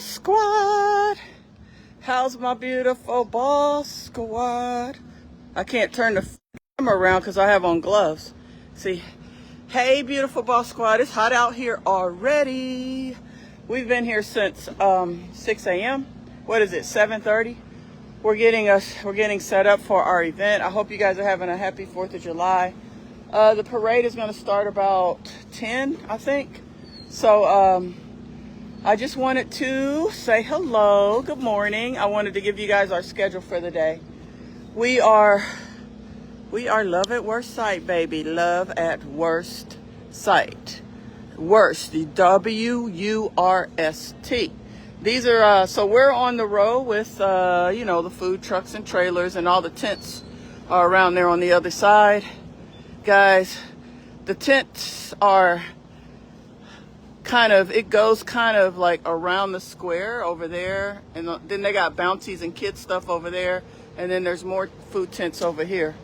Squad. How's my beautiful boss squad? I can't turn the camera around because I have on gloves. See, hey, beautiful boss squad. It's hot out here already. We've been here since 6 a.m. What is it, 7:30? We're getting set up for our event. I hope you guys are having a happy 4th of July. The parade is going to start about 10, I think. So I just wanted to say hello. Good morning. I wanted to give you guys our schedule for the day. We are Love at Worst Sight, baby. Love at Worst Sight. Worst, the W-U-R-S-T. These are, so we're on the road with, the food trucks and trailers, and all the tents are around there on the other side. Guys, the tents are it goes kind of like around the square over there. And then they got bouncies and kids stuff over there. And then there's more food tents over here.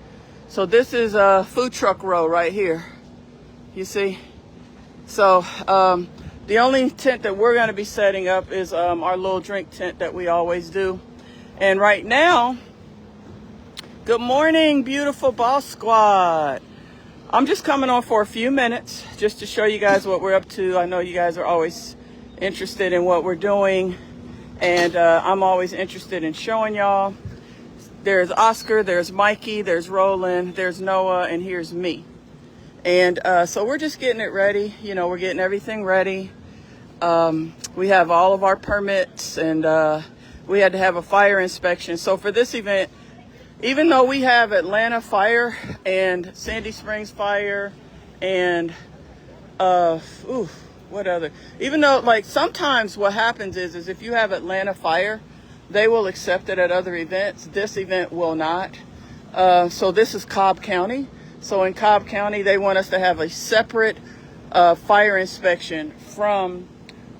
So this is a food truck row right here. You see? So, the only tent that we're going to be setting up is our little drink tent that we always do. And right now, good morning, beautiful boss squad. I'm just coming on for a few minutes just to show you guys what we're up to. I know you guys are always interested in what we're doing, and I'm always interested in showing y'all. There's Oscar, there's Mikey, there's Roland, there's Noah, and here's me. And so we're just getting it ready. We're getting everything ready. We have all of our permits, and we had to have a fire inspection. So for this event, even though we have Atlanta Fire and Sandy Springs Fire and what other? Even though, sometimes what happens is if you have Atlanta Fire, they will accept it at other events. This event will not. So this is Cobb County. So in Cobb County, they want us to have a separate fire inspection from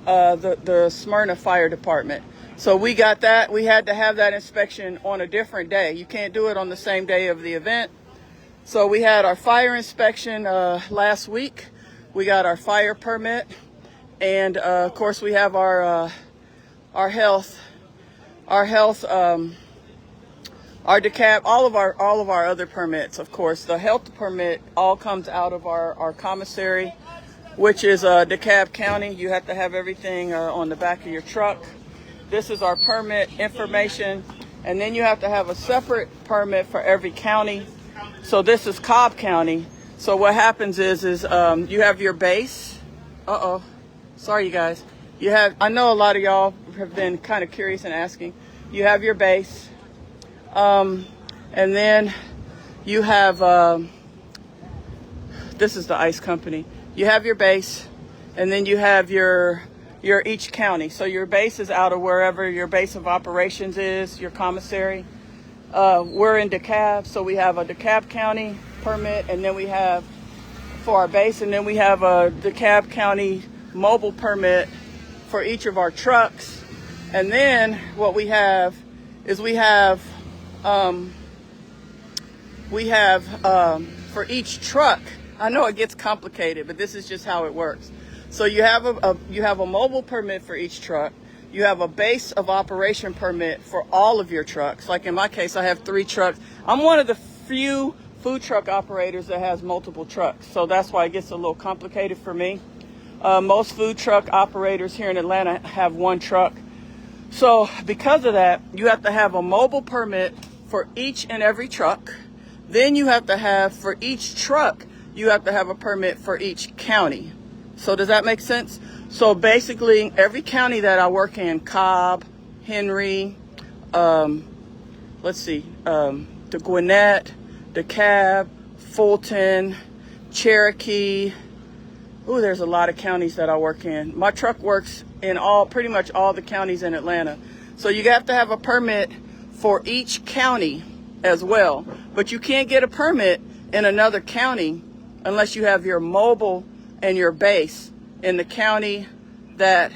the Smyrna Fire Department. So we got that. We had to have that inspection on a different day. You can't do it on the same day of the event. So we had our fire inspection last week. We got our fire permit, and of course we have our health, our DeKalb, all of our other permits. Of course, the health permit all comes out of our commissary, which is DeKalb County. You have to have everything on the back of your truck. This is our permit information, and then you have to have a separate permit for every county. So this is Cobb County. So what happens is you have your base. Sorry, you guys. I know a lot of y'all have been kind of curious and asking. You have your base, and then you have this is the ice company. You have your base, and then you have your each county. So your base is out of wherever your base of operations is, your commissary. We're in DeKalb, so we have a DeKalb County permit, and then we have for our base, and then we have a DeKalb County mobile permit for each of our trucks. And then what we have is we have for each truck. I know it gets complicated, but this is just how it works. So you have a mobile permit for each truck. You have a base of operation permit for all of your trucks. Like in my case, I have 3 trucks. I'm one of the few food truck operators that has multiple trucks. So that's why it gets a little complicated for me. Most food truck operators here in Atlanta have 1 truck. So because of that, you have to have a mobile permit for each and every truck. Then you have to have, for each truck, you have to have a permit for each county. So does that make sense? So basically, every county that I work in, Cobb, Henry, the Gwinnett, DeKalb, Fulton, Cherokee. There's a lot of counties that I work in. My truck works in pretty much all the counties in Atlanta. So you have to have a permit for each county as well. But you can't get a permit in another county unless you have your mobile and your base in the county that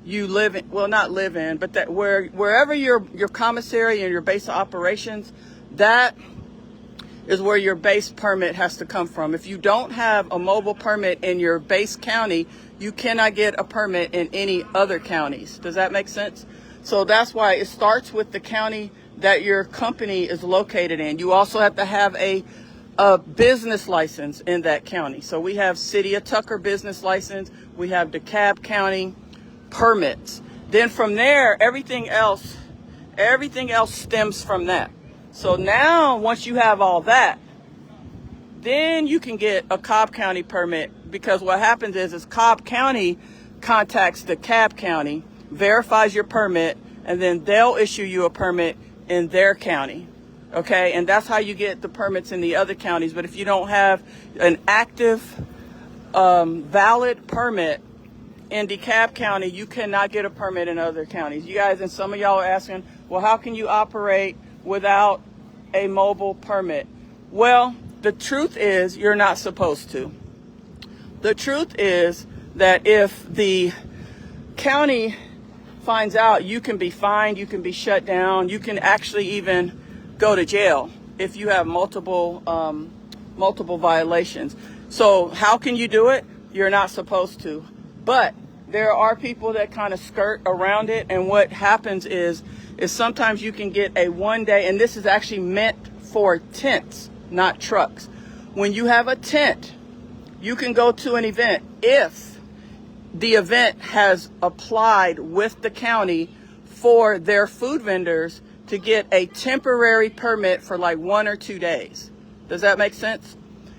you live in. Well, not live in, but that wherever your commissary and your base of operations, that is where your base permit has to come from. If you don't have a mobile permit in your base county, you cannot get a permit in any other counties. Does that make sense? So that's why it starts with the county that your company is located in. You also have to have a business license in that county. So we have City of Tucker business license. We have DeKalb County permits. Then from there, everything else stems from that. So now, once you have all that, then you can get a Cobb County permit, because what happens is Cobb County contacts DeKalb County, verifies your permit, and then they'll issue you a permit in their county. Okay, and that's how you get the permits in the other counties. But if you don't have an active, valid permit in DeKalb County, you cannot get a permit in other counties. You guys, and some of y'all are asking, well, how can you operate without a mobile permit? Well, the truth is you're not supposed to. The truth is that if the county finds out, you can be fined, you can be shut down, you can actually even go to jail if you have multiple violations. So how can you do it? You're not supposed to. But there are people that kind of skirt around it, and what happens is sometimes you can get a 1 day, and this is actually meant for tents, not trucks. When you have a tent, you can go to an event if the event has applied with the county for their food vendors to get a temporary permit for like 1 or 2 days. Does that make sense?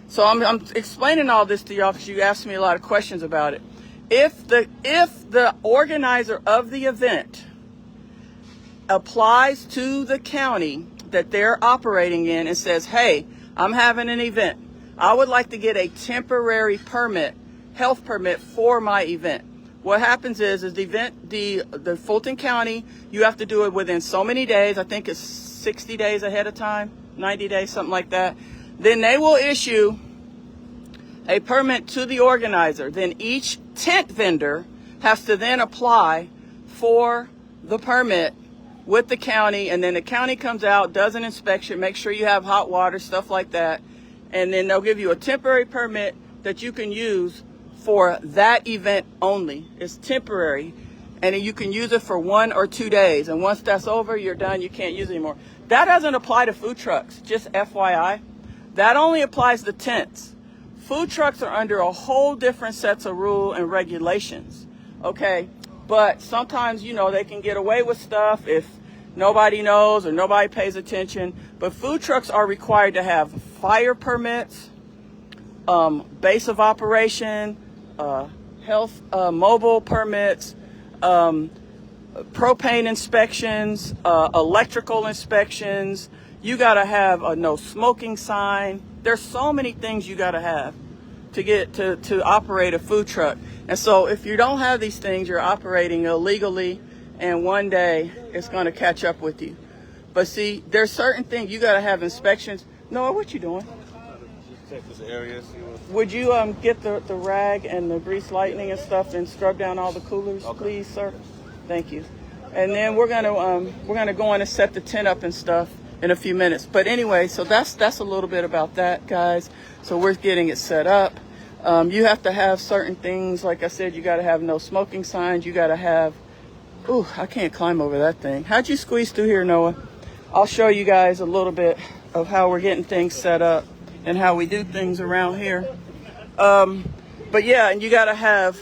So I'm explaining all this to y'all because you asked me a lot of questions about it. If the organizer of the event applies to the county that they're operating in and says, hey, I'm having an event, I would like to get a temporary permit, health permit for my event. What happens is the event, the Fulton County, you have to do it within so many days. I think it's 60 days ahead of time, 90 days, something like that. Then they will issue a permit to the organizer. Then each tent vendor has to then apply for the permit with the county, and then the county comes out, does an inspection, make sure you have hot water, stuff like that, and then they'll give you a temporary permit that you can use for that event only. It's temporary, and then you can use it for 1 or 2 days, and once that's over, you're done. You can't use it anymore. That doesn't apply to food trucks, just FYI. That only applies to tents. Food trucks are under a whole different sets of rules and regulations, okay? But sometimes, you know, they can get away with stuff if nobody knows or nobody pays attention. But food trucks are required to have fire permits, base of operation, health, mobile permits, propane inspections, electrical inspections. You got to have a no smoking sign. There's so many things you got to have to get to operate a food truck. And so if you don't have these things, you're operating illegally, and one day it's going to catch up with you. But see, there's certain things you got to have inspections. Noah, what you doing? Just check this area, see what's... Would you get the rag and the grease lightning and stuff and scrub down all the coolers, okay, please, sir? Thank you. And then we're gonna go in and set the tent up and stuff in a few minutes. But anyway, so that's a little bit about that, guys. So we're getting it set up. You have to have certain things. Like I said, you got to have no smoking signs. You got to have... Ooh, I can't climb over that thing. How'd you squeeze through here, Noah? I'll show you guys a little bit of how we're getting things set up and how we do things around here. But yeah, and you got to have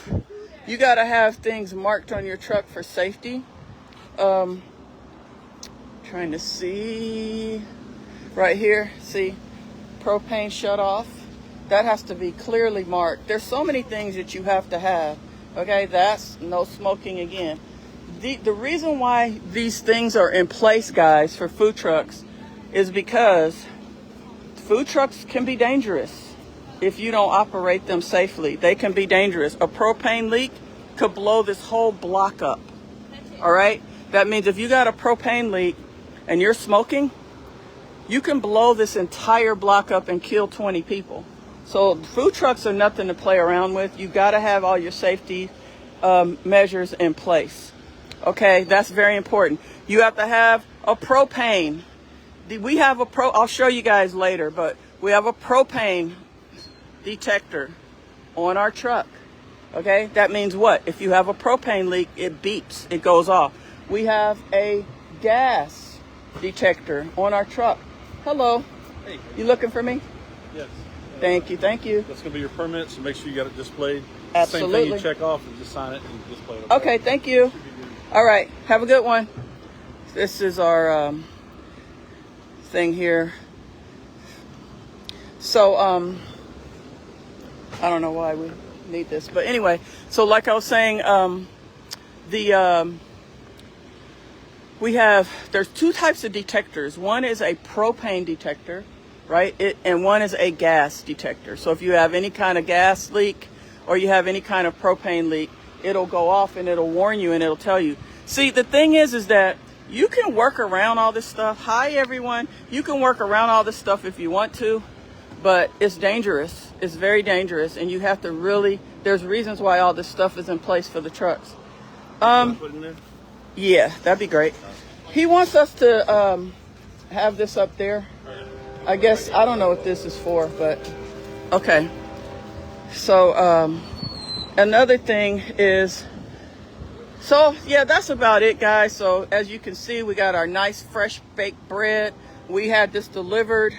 things marked on your truck for safety. Trying to see right here. See, propane shut off. That has to be clearly marked. There's so many things that you have to have. Okay, that's no smoking again. The reason why these things are in place, guys, for food trucks is because food trucks can be dangerous if you don't operate them safely. They can be dangerous. A propane leak could blow this whole block up. All right? That means if you got a propane leak and you're smoking, you can blow this entire block up and kill 20 people. So food trucks are nothing to play around with. You got to have all your safety measures in place. Okay, that's very important. You have to have a propane we have I'll show you guys later, but we have a propane detector on our truck. Okay, that means what? If you have a propane leak, it beeps, it goes off. We have a gas detector on our truck. Hello. Hey. You looking for me? Yes. Thank you, thank you. That's going to be your permit, so make sure you got it displayed. Absolutely. Same thing, you check off and just sign it and display it. Okay, thank you. All right, have a good one. This is our thing here. So, I don't know why we need this, but anyway, so like I was saying, there's two types of detectors. One is a propane detector, right? And one is a gas detector. So if you have any kind of gas leak or you have any kind of propane leak, it'll go off and it'll warn you and it'll tell you. See, the thing is that you can work around all this stuff. Hi, everyone. You can work around all this stuff if you want to, but it's dangerous. It's very dangerous, and you have to really, there's reasons why all this stuff is in place for the trucks. Put in there? Yeah, that'd be great. He wants us to have this up there. I guess, I don't know what this is for, but okay. So another thing is, so yeah, that's about it, guys. So as you can see, we got our nice fresh baked bread. We had this delivered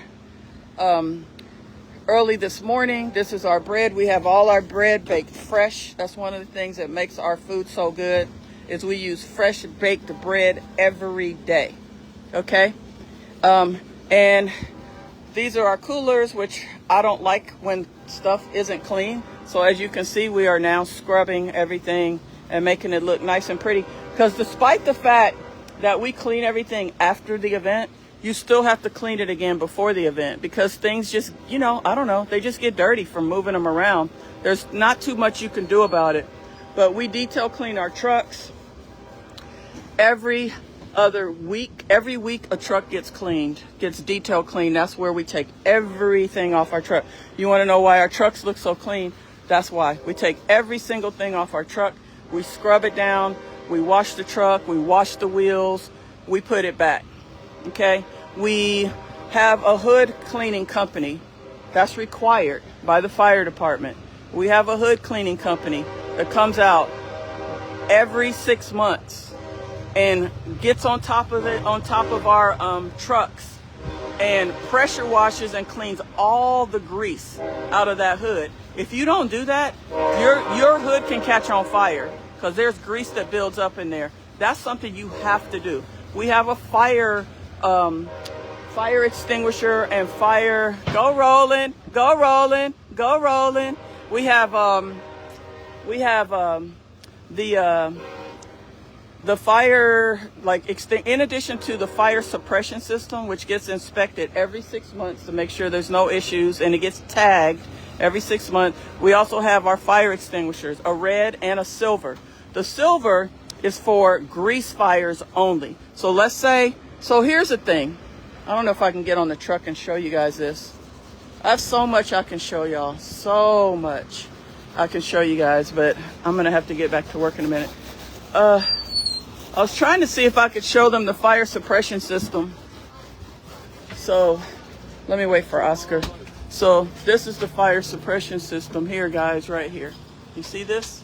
early this morning. This is our bread. We have all our bread baked fresh. That's one of the things that makes our food so good, is we use fresh baked bread every day. Okay. And these are our coolers, which I don't like when stuff isn't clean. So as you can see, we are now scrubbing everything and making it look nice and pretty. Because despite the fact that we clean everything after the event, you still have to clean it again before the event, because things just, you know, I don't know, they just get dirty from moving them around. There's not too much you can do about it. But we detail clean our trucks every other week. Every week a truck gets cleaned, gets detail cleaned. That's where we take everything off our truck. You want to know why our trucks look so clean? That's why. We take every single thing off our truck. We scrub it down. We wash the truck. We wash the wheels. We put it back. Okay, we have a hood cleaning company that's required by the fire department. We have a hood cleaning company that comes out every 6 months and gets on top of it, on top of our trucks, and pressure washes and cleans all the grease out of that hood. If you don't do that, your hood can catch on fire because there's grease that builds up in there. That's something you have to do. We have a fire extinguisher and fire, go rolling, go rolling, go rolling. We have the fire, like, in addition to the fire suppression system, which gets inspected every 6 months to make sure there's no issues, and it gets tagged every 6 months. We also have our fire extinguishers, a red and a silver. The silver is for grease fires only. So let's say, so here's the thing. I don't know if I can get on the truck and show you guys this. I have so much I can show y'all. So much I can show you guys, but I'm going to have to get back to work in a minute. I was trying to see if I could show them the fire suppression system. So let me wait for Oscar. So this is the fire suppression system here, guys, right here. You see this?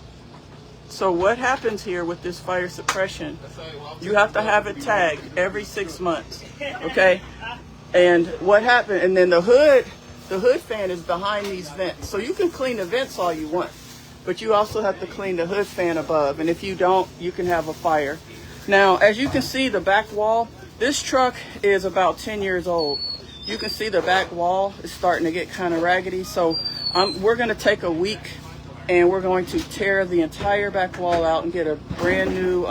So what happens here with this fire suppression, you have to have it tagged every 6 months, okay? And what happened, and then the hood fan is behind these vents. So you can clean the vents all you want, but you also have to clean the hood fan above. And if you don't, you can have a fire. Now, as you can see, the back wall, this truck is about 10 years old. You can see the back wall is starting to get kind of raggedy. So we're going to take a week and we're going to tear the entire back wall out and get a brand new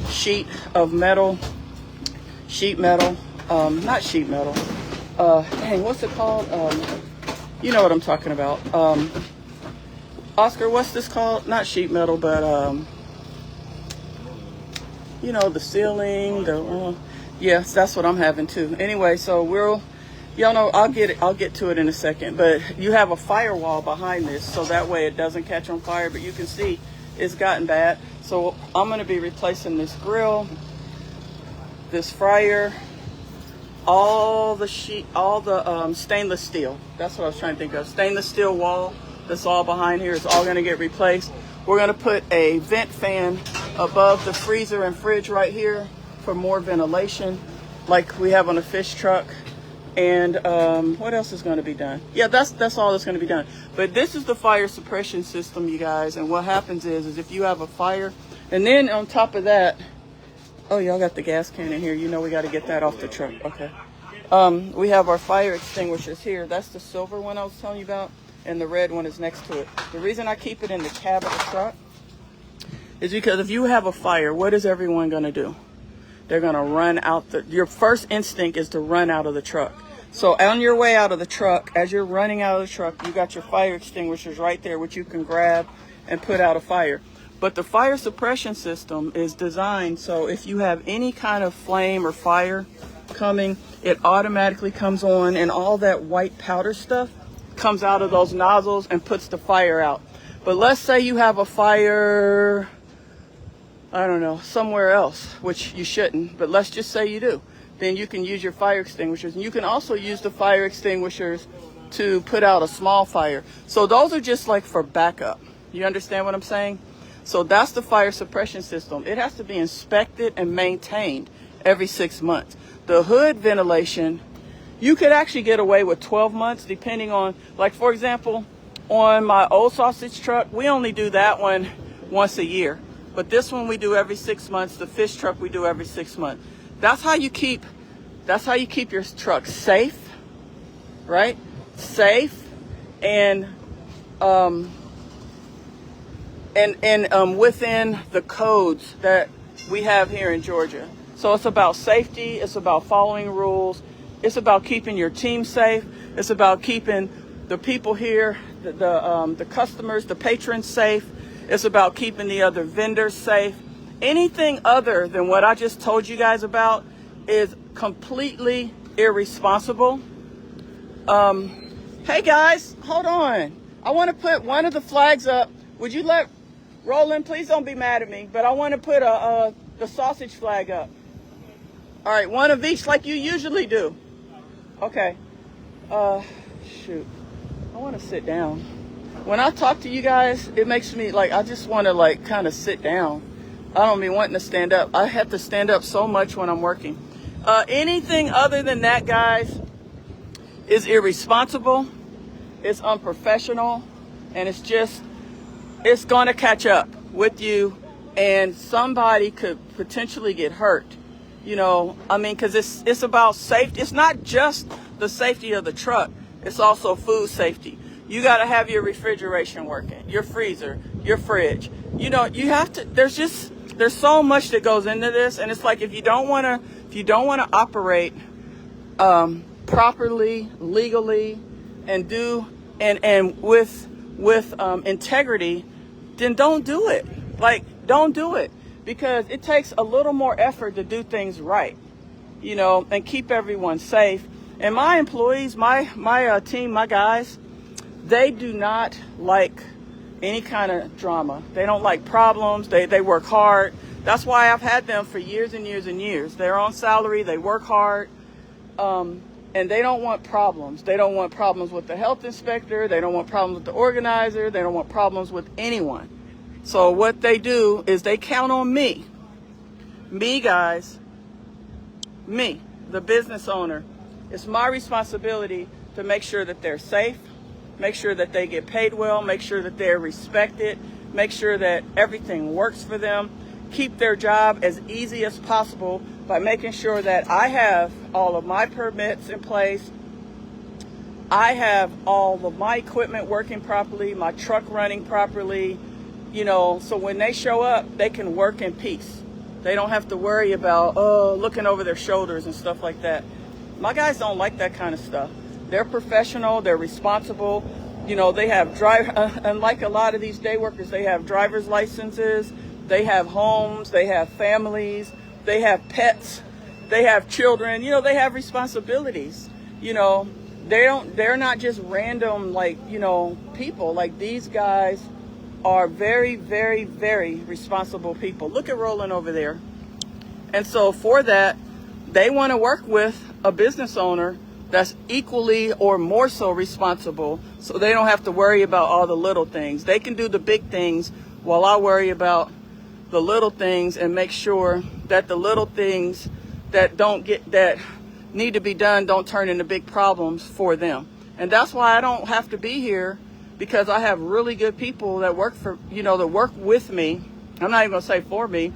sheet metal, not sheet metal. Dang, what's it called? You know what I'm talking about. Oscar, what's this called? Not sheet metal, but you know, the ceiling, yes, that's what I'm having too. Anyway, so y'all know, I'll get to it in a second, but you have a firewall behind this, so that way it doesn't catch on fire. But you can see it's gotten bad. So I'm going to be replacing this grill, this fryer, all the stainless steel. That's what I was trying to think of. Stainless steel wall that's all behind here is all going to get replaced. We're going to put a vent fan above the freezer and fridge right here for more ventilation, like we have on a fish truck. And what else is going to be done? Yeah, that's all that's going to be done. But this is the fire suppression system, you guys. And what happens is if you have a fire, and then on top of that, oh, y'all got the gas can in here. You know we got to get that off the truck. Okay. We have our fire extinguishers here. That's the silver one I was telling you about, and the red one is next to it. The reason I keep it in the cab of the truck is because if you have a fire, what is everyone going to do? They're going to run out. Your first instinct is to run out of the truck. So on your way out of the truck, as you're running out of the truck, you got your fire extinguishers right there, which you can grab and put out a fire. But the fire suppression system is designed so if you have any kind of flame or fire coming, it automatically comes on, and all that white powder stuff comes out of those nozzles and puts the fire out. But let's say you have a fire, I don't know, somewhere else, which you shouldn't, but let's just say you do. Then you can use your fire extinguishers. And you can also use the fire extinguishers to put out a small fire. So those are just like for backup. You understand what I'm saying? So that's the fire suppression system. It has to be inspected and maintained every 6 months. The hood ventilation, you could actually get away with 12 months depending on, like for example, on my old sausage truck, we only do that one once a year. But this one we do every 6 months. The fish truck we do every 6 months. That's how you keep your truck safe, right? Safe and within the codes that we have here in Georgia. So it's about safety. It's about following rules. It's about keeping your team safe. It's about keeping the people here, the customers, the patrons safe. It's about keeping the other vendors safe. Anything other than what I just told you guys about is completely irresponsible. Hey guys, hold on. I want to put one of the flags up. Would you let Roland, please don't be mad at me, but I want to put the sausage flag up. All right, one of each like you usually do. Okay. Shoot. I want to sit down. When I talk to you guys, it makes me like, I just want to like kind of sit down. I don't be wanting to stand up. I have to stand up so much when I'm working. Anything other than that, guys, is irresponsible. It's unprofessional. And it's going to catch up with you. And somebody could potentially get hurt. You know, I mean, because it's about safety. It's not just the safety of the truck. It's also food safety. You got to have your refrigeration working, your freezer, your fridge. You know, you have to, there's so much that goes into this. And it's like, if you don't want to operate properly, legally, and with integrity, then don't do it. Like, don't do it, because it takes a little more effort to do things right, you know, and keep everyone safe. And my employees, my team, my guys, they do not like any kind of drama. They don't like problems. They work hard. That's why I've had them for years and years and years. They're on salary. They work hard. And they don't want problems. They don't want problems with the health inspector. They don't want problems with the organizer. They don't want problems with anyone. So what they do is they count on me. Me, guys. Me, the business owner. It's my responsibility to make sure that they're safe, make sure that they get paid well, make sure that they're respected, make sure that everything works for them, keep their job as easy as possible by making sure that I have all of my permits in place, I have all of my equipment working properly, my truck running properly, you know, so when they show up, they can work in peace. They don't have to worry about, looking over their shoulders and stuff like that. My guys don't like that kind of stuff. They're professional, they're responsible. You know, they have unlike a lot of these day workers, they have driver's licenses, they have homes, they have families, they have pets, they have children, you know, they have responsibilities. You know, they're not just random, like, you know, people. Like, these guys are very, very, very responsible people. Look at Roland over there. And so for that, they want to work with a business owner that's equally or more so responsible, so they don't have to worry about all the little things. They can do the big things while I worry about the little things and make sure that the little things that need to be done don't turn into big problems for them. And that's why I don't have to be here, because I have really good people that work that work with me. I'm not even gonna say for me.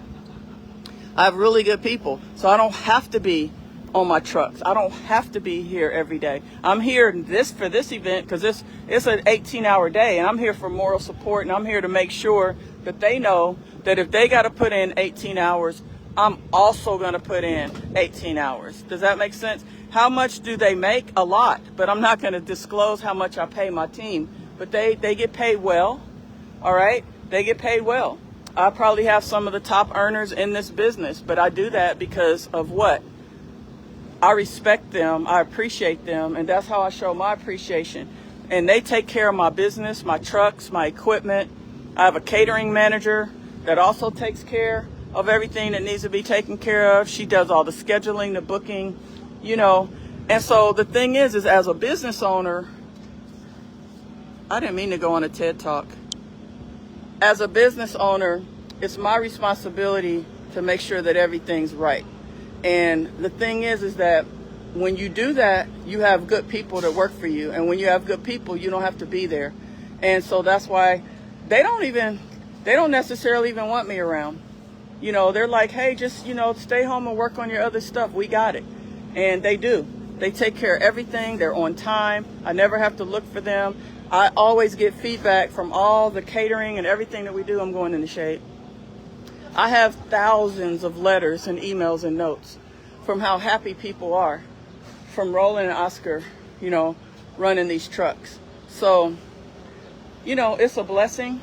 I have really good people, so I don't have to be on my trucks. I don't have to be here every day. I'm here for this event because it's an 18-hour day, and I'm here for moral support, and I'm here to make sure that they know that if they got to put in 18 hours, I'm also going to put in 18 hours. Does that make sense? How much do they make? A lot, but I'm not going to disclose how much I pay my team. But they get paid well, all right? They get paid well. I probably have some of the top earners in this business, but I do that because of what? I respect them, I appreciate them, and that's how I show my appreciation. And they take care of my business, my trucks, my equipment. I have a catering manager that also takes care of everything that needs to be taken care of. She does all the scheduling, the booking, And so the thing is as a business owner, I didn't mean to go on a TED Talk. As a business owner, it's my responsibility to make sure that everything's right. And the thing is that when you do that, you have good people that work for you. And when you have good people, you don't have to be there. And so that's why they don't necessarily even want me around. They're like, hey, just, stay home and work on your other stuff. We got it. And they do. They take care of everything. They're on time. I never have to look for them. I always get feedback from all the catering and everything that we do. I'm going in the shade. I have thousands of letters and emails and notes from how happy people are from Roland and Oscar, running these trucks. So, it's a blessing,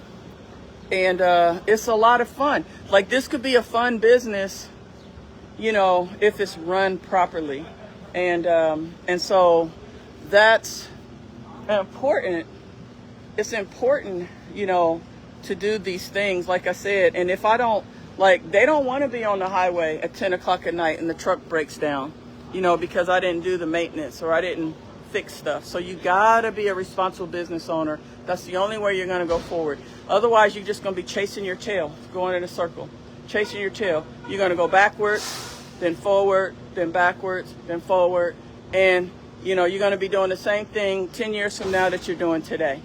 and it's a lot of fun. Like, this could be a fun business, if it's run properly. And so that's important. It's important, to do these things, like I said. And if I don't, they don't want to be on the highway at 10 o'clock at night and the truck breaks down, because I didn't do the maintenance or I didn't fix stuff. So you gotta be a responsible business owner. That's the only way you're gonna go forward. Otherwise, you're just gonna be chasing your tail, going in a circle, chasing your tail. You're gonna go backwards, then forward, then backwards, then forward. And, you're gonna be doing the same thing 10 years from now that you're doing today.